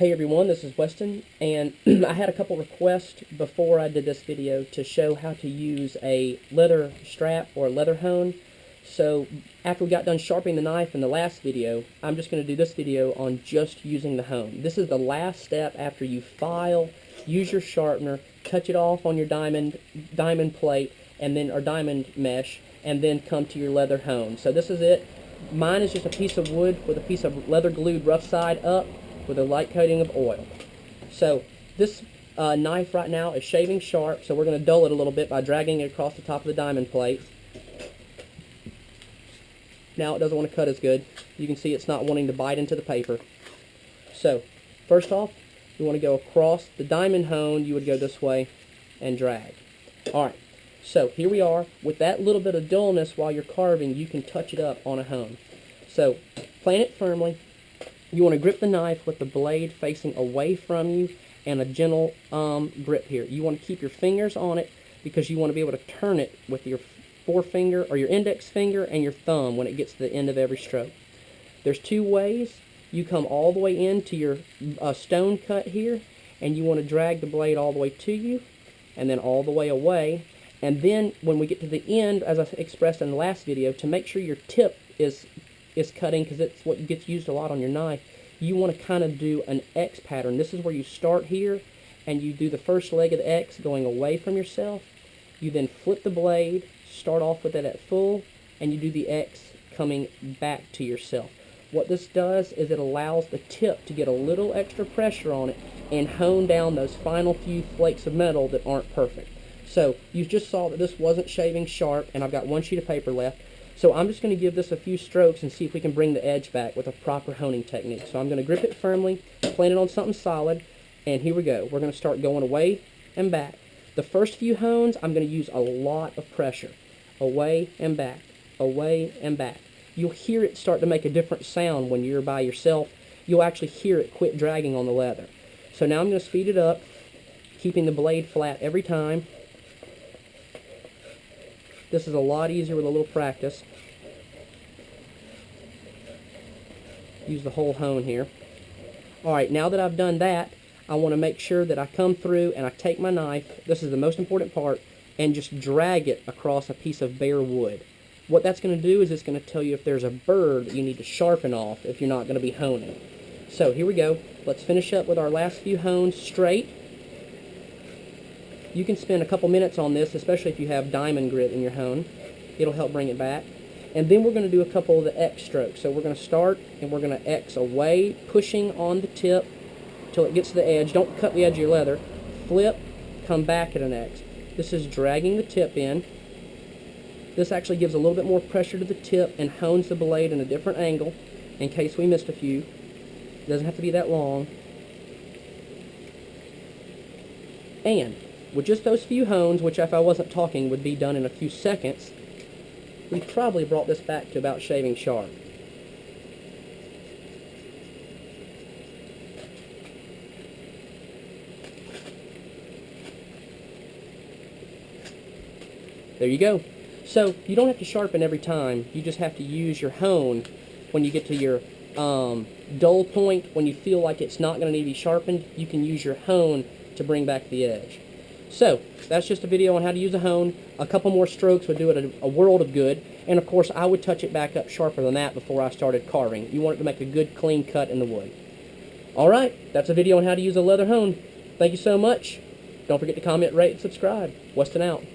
Hey everyone, this is Weston, and I had a couple requests before I did this video to show how to use a leather strap or a leather hone. So after we got done sharpening the knife in the last video, I'm just going to do this video on just using the hone. This is the last step after you file, use your sharpener, touch it off on your diamond plate, and then or diamond mesh, and then come to your leather hone. So this is it. Mine is just a piece of wood with a piece of leather glued rough side up, with a light coating of oil. So this knife right now is shaving sharp, so we're going to dull it a little bit by dragging it across the top of the diamond plate. Now it doesn't want to cut as good. You can see it's not wanting to bite into the paper. So first off, you want to go across the diamond hone. You would go this way and drag. Alright, so here we are. With that little bit of dullness while you're carving, you can touch it up on a hone. So plant it firmly. You want to grip the knife with the blade facing away from you and a gentle grip here. You want to keep your fingers on it because you want to be able to turn it with your forefinger or your index finger and your thumb when it gets to the end of every stroke. There's two ways. You come all the way into your stone cut here, and you want to drag the blade all the way to you and then all the way away. And then when we get to the end, as I expressed in the last video, to make sure your tip is cutting, because it's what gets used a lot on your knife, you want to kind of do an X pattern. This is where you start here and you do the first leg of the X going away from yourself. You then flip the blade, start off with it at full, and you do the X coming back to yourself. What this does is it allows the tip to get a little extra pressure on it and hone down those final few flakes of metal that aren't perfect. So you just saw that this wasn't shaving sharp, and I've got one sheet of paper left. So I'm just going to give this a few strokes and see if we can bring the edge back with a proper honing technique. So I'm going to grip it firmly, plant it on something solid, and here we go. We're going to start going away and back. The first few hones, I'm going to use a lot of pressure. Away and back, away and back. You'll hear it start to make a different sound when you're by yourself. You'll actually hear it quit dragging on the leather. So now I'm going to speed it up, keeping the blade flat every time. This is a lot easier with a little practice. Use the whole hone here. Alright, now that I've done that, I want to make sure that I come through and I take my knife, this is the most important part, and just drag it across a piece of bare wood. What that's going to do is it's going to tell you if there's a bird that you need to sharpen off if you're not going to be honing. So here we go. Let's finish up with our last few hones straight. You can spend a couple minutes on this, especially if you have diamond grit in your hone. It'll help bring it back. And then we're going to do a couple of the X strokes. So we're going to start and we're going to X away, pushing on the tip till it gets to the edge. Don't cut the edge of your leather. Flip, come back at an X. This is dragging the tip in. This actually gives a little bit more pressure to the tip and hones the blade in a different angle in case we missed a few. It doesn't have to be that long. And with just those few hones, which if I wasn't talking would be done in a few seconds, we probably brought this back to about shaving sharp. There you go. So you don't have to sharpen every time. You just have to use your hone when you get to your dull point. When you feel like it's not going to need to be sharpened, you can use your hone to bring back the edge. So that's just a video on how to use a hone. A couple more strokes would do it a world of good. And of course, I would touch it back up sharper than that before I started carving. You want it to make a good, clean cut in the wood. Alright, that's a video on how to use a leather hone. Thank you so much. Don't forget to comment, rate, and subscribe. Weston out.